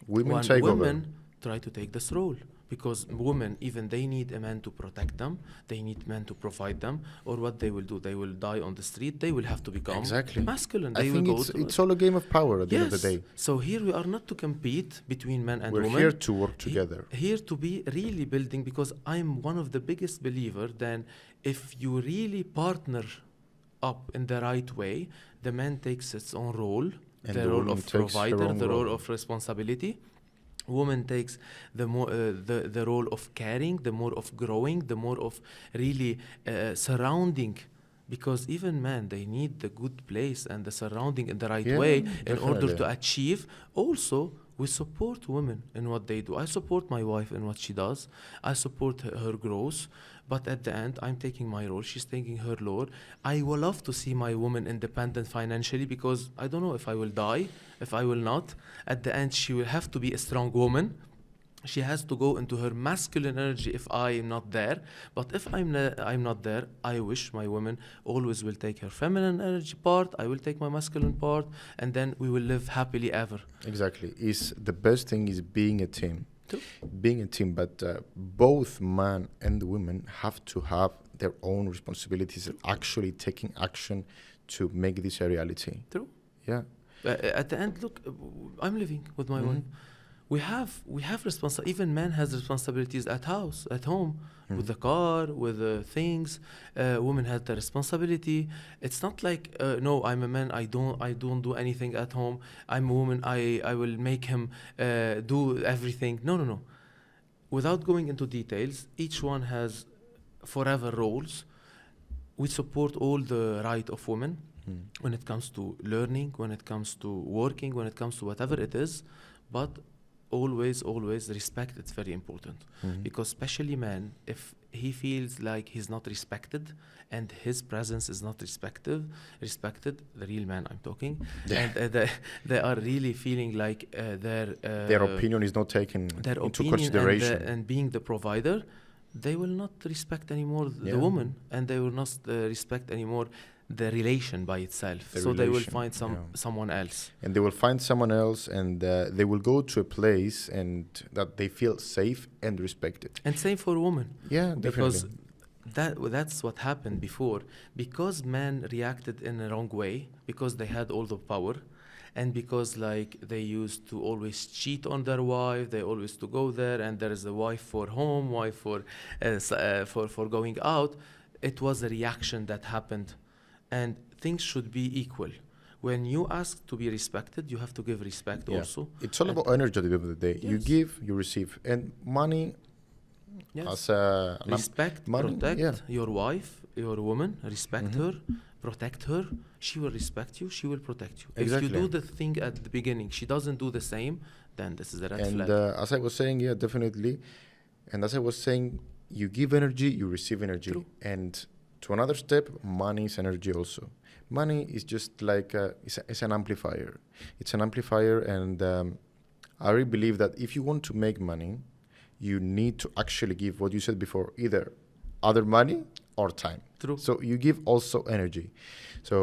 Women When take women over. try to take this role, because women, even they need a man to protect them, they need men to provide them, or what they will do, they will die on the street, they will have to become Exactly. masculine. I They think will go it's, to it's all a game of power at the end of the Yes. day. So here we are not to compete between men and We're women. here to work together. Here to be really building, because I'm one of the biggest believer then if you really partner up in the right way, the man takes its own role, And the the role woman of takes her provider, own the role role. of responsibility. Woman takes the more the role of caring, the more of growing, the more of really surrounding. Because even men, they need the good place and the surrounding in the right Yeah, way in order to definitely. achieve. Also, we support women in what they do. I support my wife in what she does. I support her growth. But at the end, I'm taking my role. She's taking her role. I will love to see my woman independent financially, because I don't know if I will die, if I will not. At the end, she will have to be a strong woman. She has to go into her masculine energy if I am not there. But if I'm not there, I wish my woman always will take her feminine energy part, I will take my masculine part, and then we will live happily ever. Exactly. Is the best thing is being a team. True. Being a team, but both man and women have to have their own responsibilities, actually taking action to make this a reality. True. Yeah. At the end, look, I'm living with my wife. We have responsibility. Even man has responsibilities at home, with the car, with the things. Women have the responsibility. It's not like no, I'm a man. I don't do anything at home. I'm a woman. I will make him do everything. No. Without going into details, each one has forever roles. We support all the right of women when it comes to learning, when it comes to working, when it comes to whatever it is, but always respect. It's very important, because especially man, if he feels like he's not respected and his presence is not respected, the real man I'm talking, and they are really feeling like Their opinion is not taken their into opinion consideration. and being the provider, they will not respect anymore Yeah. the woman, and they will not respect anymore the relation by itself. The So they will relation, find someone else. And they will find someone else, and they will go to a place and that they feel safe and respected. And same for women. Yeah, Because definitely. that's what happened before. Because men reacted in a wrong way, because they had all the power, and because like they used to always cheat on their wife, they always to go there, and there is a wife for home, wife for going out. It was a reaction that happened and things should be equal. When you ask to be respected, you have to give respect Yeah. also. It's all And about energy at the end of the day. You yes, give, you receive. And money yes. as a... Respect, money, protect yeah. your wife, your woman, respect Mhm. her, protect her. She will respect you, she will protect you. If Exactly. you do the thing at the beginning, she doesn't do the same, then this is a red And flag. as I was saying, yeah, definitely. And as I was saying, you give energy, you receive energy. True. And to another step, money is energy also. Money is just like, it's an amplifier. It's an amplifier, and I really believe that if you want to make money, you need to actually give what you said before, either other money or time. True. So you give also energy. So,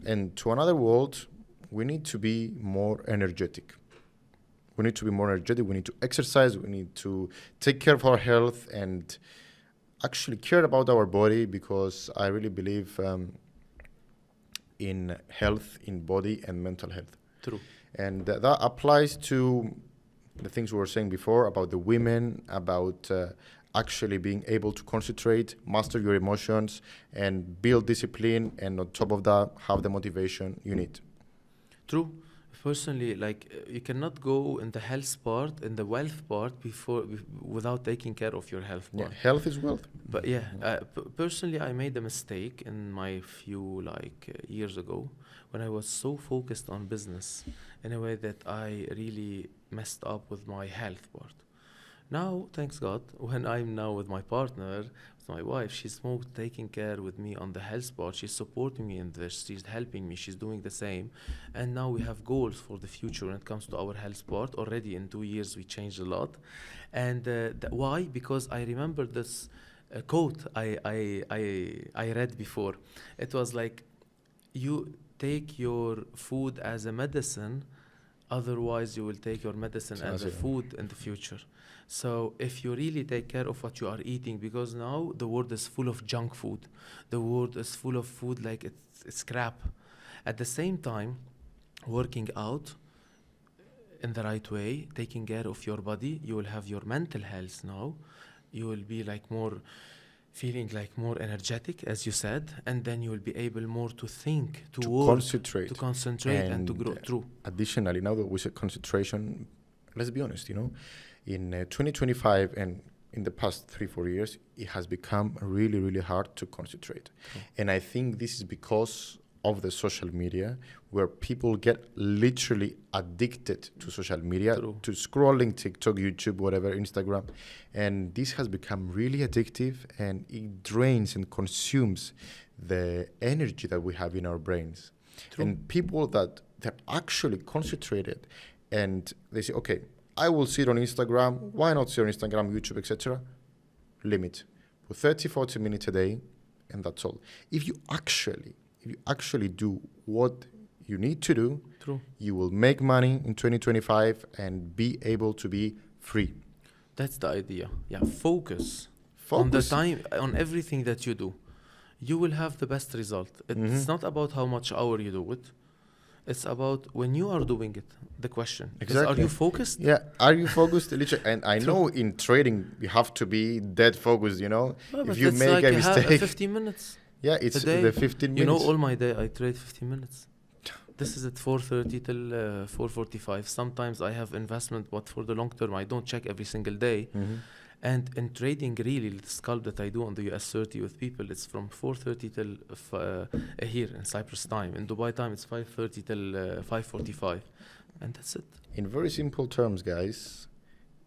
and to another world, we need to be more energetic. We need to be more energetic. We need to exercise. We need to take care of our health and actually care about our body, because I really believe in health, in body and mental health. True. And that applies to the things we were saying before about the women, about actually being able to concentrate, master your emotions, and build discipline, and on top of that, have the motivation you need. True. Personally, like you cannot go in the health part, in the wealth part, without taking care of your health Yeah, part. health is wealth. But yeah, personally, I made a mistake in my few years ago when I was so focused on business in a way that I really messed up with my health part. Now, thanks God, when I'm now with my partner, with my wife, she's more taking care with me on the health part. She's supporting me in this. She's helping me. She's doing the same. And now we have goals for the future when it comes to our health part. Already in 2 years, we changed a lot. And why? Because I remember this quote I read before. It was like, you take your food as a medicine, otherwise you will take your medicine as a food in the future. So if you really take care of what you are eating, because now the world is full of junk food, the world is full of food like it's crap. At the same time, working out in the right way, taking care of your body, you will have your mental health now. You will be like more feeling like more energetic, as you said, and then you will be able more to think, to work, concentrate and to grow. True. Additionally, now that we said concentration, let's be honest, in 2025 and in the past 3-4 years, it has become really, really hard to concentrate. And I think this is because of the social media, where people get literally addicted to social media, to scrolling TikTok, YouTube, whatever, Instagram. And this has become really addictive, and it drains and consumes the energy that we have in our brains. And people that they're actually concentrated and they say, okay, I will sit on Instagram. Why not sit on Instagram, YouTube, etc.? Limit for 30-40 minutes a day, and that's all. If you actually do what you need to do, you will make money in 2025 and be able to be free. That's the idea. Yeah, focus on the time, on everything that you do. You will have the best result. It's not about how much hour you do it. It's about when you are doing it, the question. Exactly. Are you focused? Yeah, are you focused? And I know in trading, you have to be dead focused, No, if you make a mistake. 15 minutes. Yeah, it's the 15 minutes. You know, all my day I trade 15 minutes. This is at 4:30 till 4:45. Sometimes I have investment, but for the long term, I don't check every single day. And in trading, really, the scalp that I do on the US 30 with people, it's from 4:30 till here in Cyprus time. In Dubai time, it's 5:30 till 5:45. And that's it. In very simple terms, guys,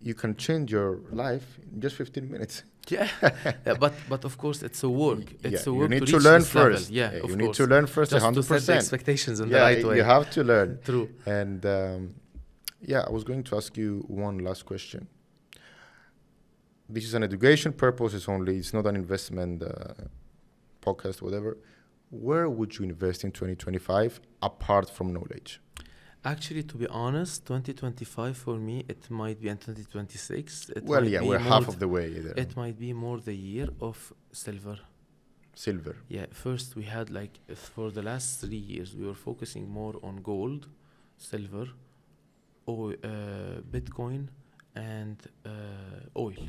you can change your life in just 15 minutes. Yeah, but of course it's a work. It's a work. You need to learn this first. level. Yeah, you need to learn first. Just 100%. to set the expectations in the right way. You have to learn. True. And I was going to ask you one last question. This is an education purposes only. It's not an investment podcast, whatever. Where would you invest in 2025 apart from knowledge? Actually, to be honest, 2025 for me, it might be in 2026. We're half of the way there. It might be more the year of silver. Silver. Yeah, first we had for the last 3 years, we were focusing more on gold, silver, Bitcoin, and oil.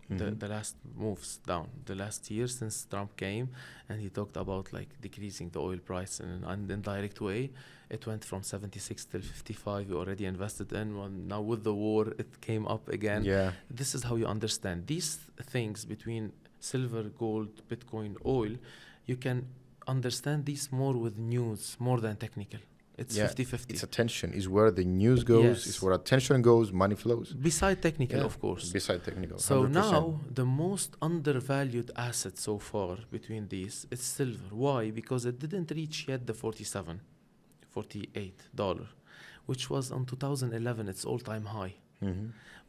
the last moves down. The last year since Trump came and he talked about like decreasing the oil price in an indirect way, it went from 76 till 55. We already invested in. Well, now with the war, it came up again. Yeah. This is how you understand these things between silver, gold, Bitcoin, oil. You can understand these more with news more than technical. It's 50-50. It's attention is where the news goes. Yes. Is where attention goes. Money flows. Beside technical, of course. Beside technical. So 100%. now the most undervalued asset so far between these is silver. Why? Because it didn't reach yet the $47, $48, which was on 2011 its all-time high.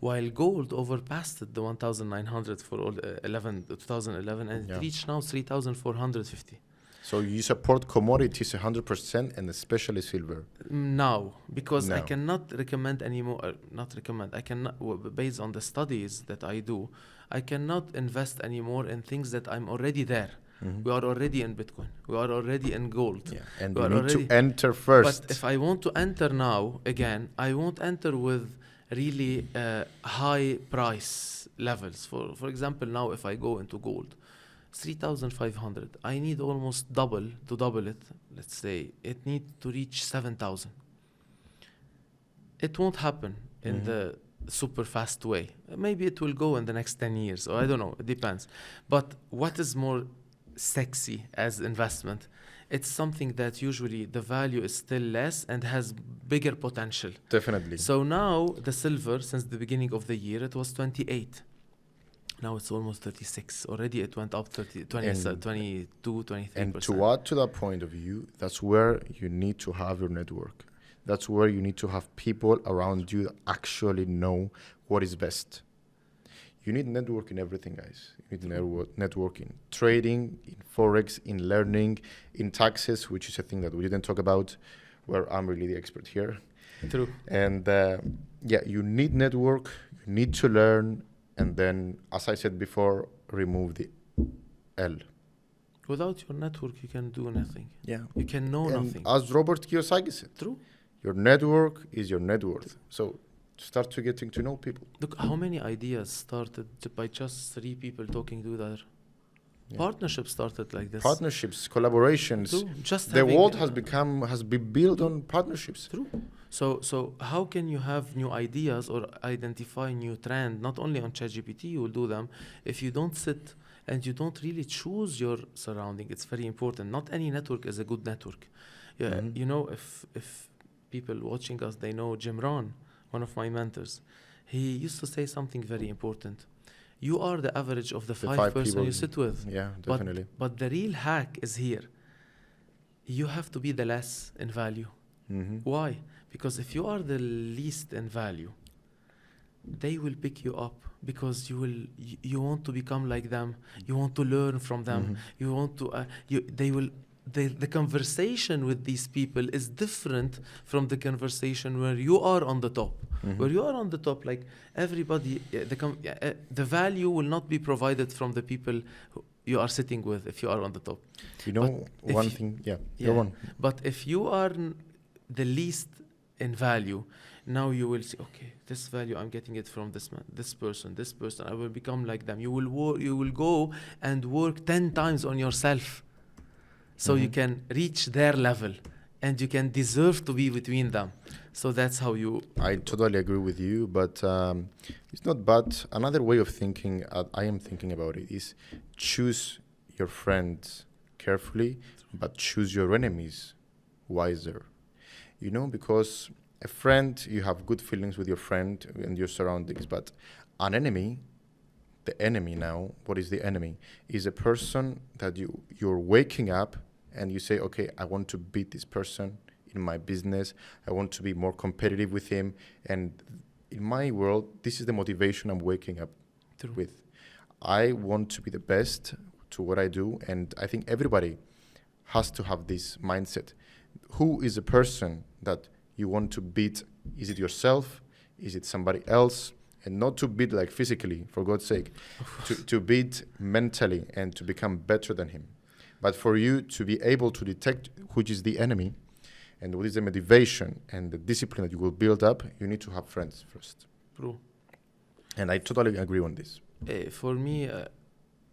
While gold overpassed the 1,900 for 2011 and it reached now 3,450. So you support commodities 100% and especially silver? Now, because I cannot recommend anymore, I cannot, based on the studies that I do, I cannot invest anymore in things that I'm already there. We are already in Bitcoin. We are already in gold. Yeah. And you need to enter first. But if I want to enter now, again, I won't enter with really high price levels. For example, now if I go into gold, 3,500. I need almost double to double it. Let's say it needs to reach 7,000. It won't happen in the super fast way. Maybe it will go in the next 10 years, or I don't know. It depends. But what is more sexy as investment? It's something that usually the value is still less and has bigger potential. Definitely. So now the silver, since the beginning of the year, it was 28. Now it's almost 36. Already it went up 22, 23%. And to add to that point of view, that's where you need to have your network. That's where you need to have people around you that actually know what is best. You need network in everything, guys. You need network in trading, in forex, in learning, in taxes, which is a thing that we didn't talk about, where I'm really the expert here. True. And you need network, you need to learn, and then, as I said before, remove the L. Without your network, you can do nothing. Yeah. You can know nothing. As Robert Kiyosaki said, True. Your network is your net worth. So start to getting to know people. Look, how many ideas started by just 3 people talking to each other? Yeah. Partnerships started like this. Partnerships, collaborations. True. Just the world has been built on partnerships. True. So how can you have new ideas or identify new trend? Not only on ChatGPT, you will do them. If you don't sit and you don't really choose your surrounding, it's very important. Not any network is a good network. Yeah, you know, if people watching us, they know Jim Rohn, one of my mentors. He used to say something very important. You are the average of the five person you sit with. Yeah, definitely. But the real hack is here. You have to be the less in value. Why? Because if you are the least in value, they will pick you up because you want to become like them. You want to learn from them. You want to. The conversation with these people is different from the conversation where you are on the top. Where you are on the top, like everybody, the value will not be provided from the people who you are sitting with if you are on the top. You know, one thing, go on. But if you are the least in value, now you will see, okay, this value I'm getting it from this man, this person, I will become like them. You will go and work 10 times on yourself. So you can reach their level and you can deserve to be between them. So that's how you... I totally agree with you, but it's not bad. Another way of thinking, I am thinking about it, is choose your friends carefully, but choose your enemies wiser. You know, because a friend, you have good feelings with your friend and your surroundings, but an enemy, the enemy now, what is the enemy? Is a person that you're waking up and you say, okay, I want to beat this person in my business. I want to be more competitive with him. And in my world, this is the motivation I'm waking up with. I want to be the best to what I do. And I think everybody has to have this mindset. Who is a person that you want to beat? Is it yourself? Is it somebody else? And not to beat like physically, for God's sake, to beat mentally and to become better than him. But for you to be able to detect which is the enemy and what is the motivation and the discipline that you will build up, you need to have friends first. True. And I totally agree on this. For me,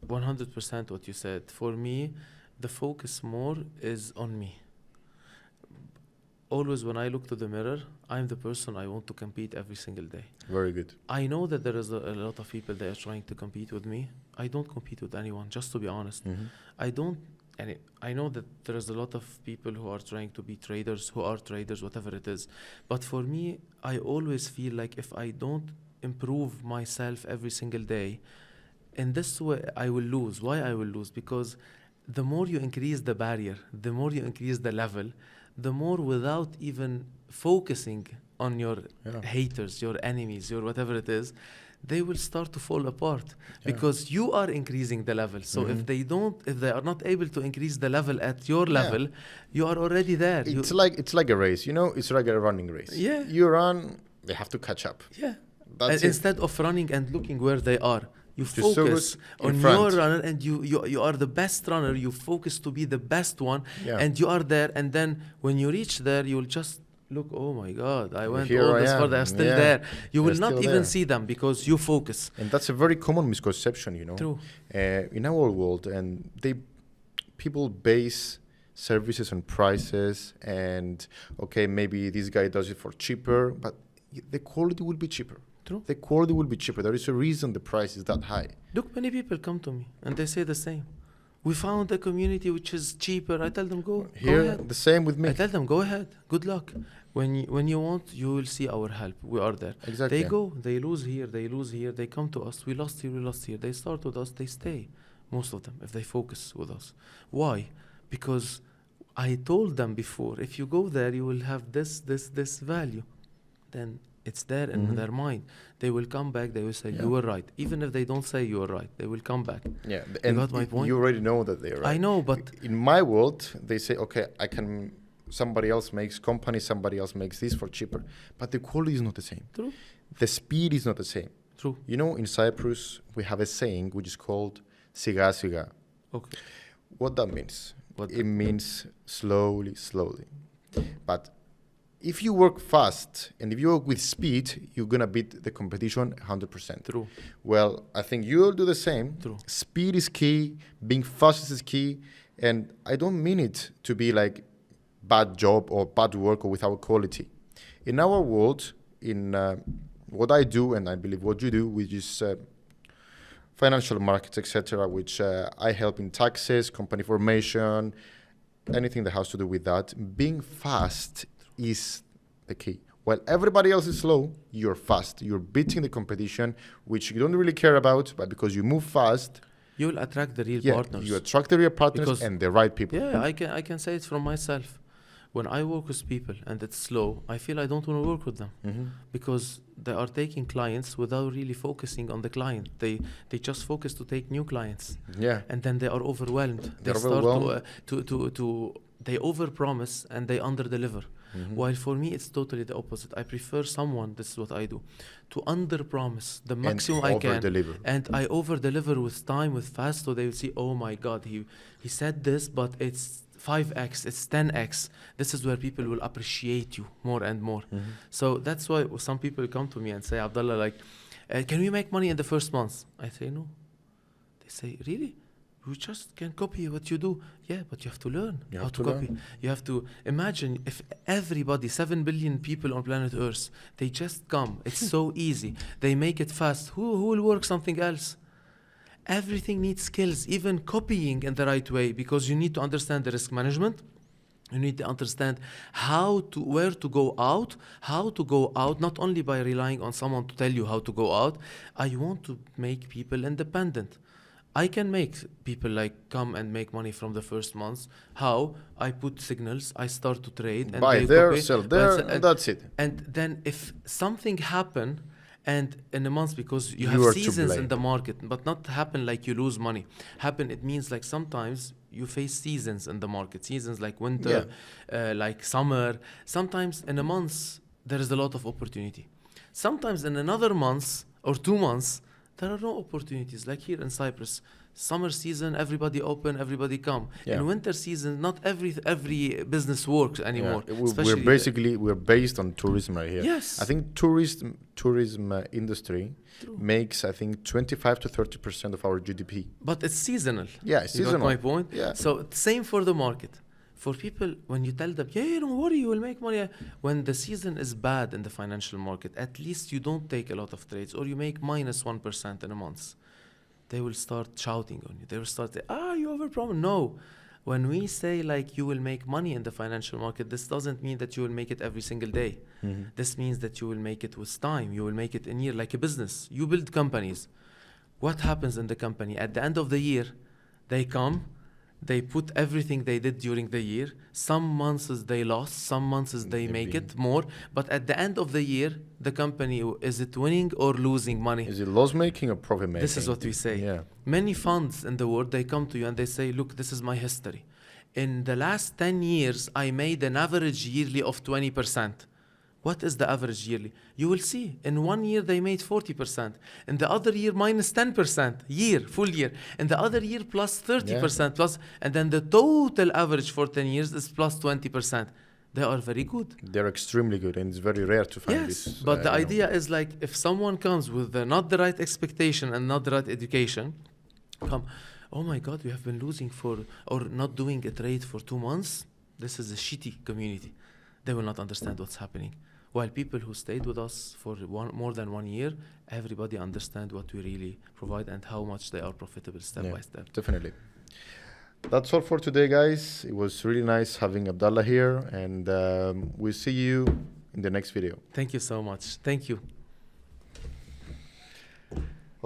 100% what you said. For me, the focus more is on me. Always when I look to the mirror, I'm the person I want to compete every single day. Very good. I know that there is a lot of people that are trying to compete with me. I don't compete with anyone, just to be honest. I don't, and I know that there is a lot of people who are trying to be traders, who are traders, whatever it is. But for me, I always feel like if I don't improve myself every single day, in this way, I will lose. Why I will lose? Because the more you increase the barrier, the more you increase the level, the more without even focusing on your haters, your enemies, your whatever it is, they will start to fall apart because you are increasing the level. So if they are not able to increase the level at your level, you are already there. It's like a race, you know, it's like a running race. Yeah. You run, they have to catch up. Yeah. That's instead of running and looking where they are, you Just focus on front. your runner, and you are the best runner. You focus to be the best one, Yeah. and you are there. And then when you reach there, you'll just look, oh my God, I went Here all I this far. am. They're still Yeah. there. You will They're not still even there. see them because you focus. And that's a very common misconception, you know. True. In our world, and people base services on prices, and okay, maybe this guy does it for cheaper, but the quality will be cheaper. True. The quality will be cheaper. There is a reason the price is that high. Look, many people come to me and they say the same. We found a community which is cheaper. I tell them, go Here, ahead. the same with me. I tell them, go ahead. Good luck. When you want, you will see our help. We are there. Exactly. They go, they lose here, they come to us. We lost here. They start with us, they stay. Most of them, if they focus with us. Why? Because I told them before, if you go there, you will have this value. Then it's there in their mind. They will come back, they will say, you were right. Even if they don't say you were right, they will come back. Yeah, You and got my point? you already know that they're right. I know, but in my world, they say, okay, somebody else makes this for cheaper. But the quality is not the same. true. The speed is not the same. True. You know, in Cyprus, we have a saying which is called siga siga. Okay. What that means? What It means slowly. But if you work fast and if you work with speed, you're going to beat the competition 100%. True. Well, I think you'll do the same. True. Speed is key. Being fast is key. And I don't mean it to be like bad job or bad work or without quality. In our world, in what I do, and I believe what you do, which is financial markets, etc., which I help in taxes, company formation, anything that has to do with that, being fast is the key. While everybody else is slow, you're fast. You're beating the competition, which you don't really care about, but because you move fast, You will attract the real partners. you attract the real partners Because- and the right people. Yeah, I can say it from myself. When I work with people and it's slow, I feel I don't want to work with them because they are taking clients without really focusing on the client. They just focus to take new clients, Yeah. and then they are overwhelmed. They They're start overwhelmed. to they overpromise and they underdeliver. While for me it's totally the opposite. I prefer someone, this is what I do, to underpromise the maximum I can, over-deliver. and I overdeliver with time, with fast, so they will see, oh my God, he said this, but it's 5x, it's 10x. This is where people will appreciate you more and more. So that's why some people come to me and say, Abdallah, like, can we make money in the first month? I say, no. They say, really? You just can copy what you do. Yeah, but you have to learn how to copy. You have to imagine if everybody, 7 billion people on planet Earth, they just come. It's so easy. They make it fast. Who will work something else? Everything needs skills, even copying in the right way, because you need to understand the risk management. You need to understand where to go out, not only by relying on someone to tell you how to go out. I want to make people independent. I can make people like come and make money from the first month. How? I put signals, I start to trade. And Buy they there, copy, sell there, and that's it. And then if something happen, and in a month, because you You have are to seasons in blame. the market, but not happen like you lose money. Happen, it means like sometimes you face seasons in the market, seasons like winter, like summer. Sometimes in a month, there is a lot of opportunity. Sometimes in another month or 2 months, there are no opportunities. Like here in Cyprus, Summer season, everybody open, everybody come. Yeah. In winter season, not every business works anymore. Yeah. Especially We're based on tourism right here. Yes. I think tourism industry True. makes, I think, 25 to 30% of our GDP. But it's seasonal. Yeah, it's You got seasonal. my point? Yeah. So same for the market. For people, when you tell them, yeah, don't worry, you will make money. When the season is bad in the financial market, at least you don't take a lot of trades, or you make minus 1% in a month. They will start shouting on you. They will start saying, you overpromised. No. When we say like you will make money in the financial market, this doesn't mean that you will make it every single day. Mm-hmm. This means that you will make it with time. You will make it in year, like a business. You build companies. What happens in the company? At the end of the year, they come, they put everything they did during the year. Some months they lost, some months they make it more. But at the end of the year, the company, is it winning or losing money? Is it loss making or profit making? This is what we say. Yeah. Many funds in the world, they come to you and they say, look, this is my history. In the last 10 years, I made an average yearly of 20%. What is the average yearly? You will see. In 1 year, they made 40%. In the other year, minus 10%. Full year. In the other year, plus 30%. Plus, and then the total average for 10 years is plus 20%. They are very good. They're extremely good, and it's very rare to find this. But the idea is like, if someone comes with not the right expectation and not the right education, come, oh my God, we have been losing or not doing a trade for 2 months. This is a shitty community. They will not understand what's happening. While people who stayed with us for more than 1 year, everybody understand what we really provide and how much they are profitable step by step. Definitely. That's all for today, guys. It was really nice having Abdallah here, and we'll see you in the next video. Thank you so much. Thank you.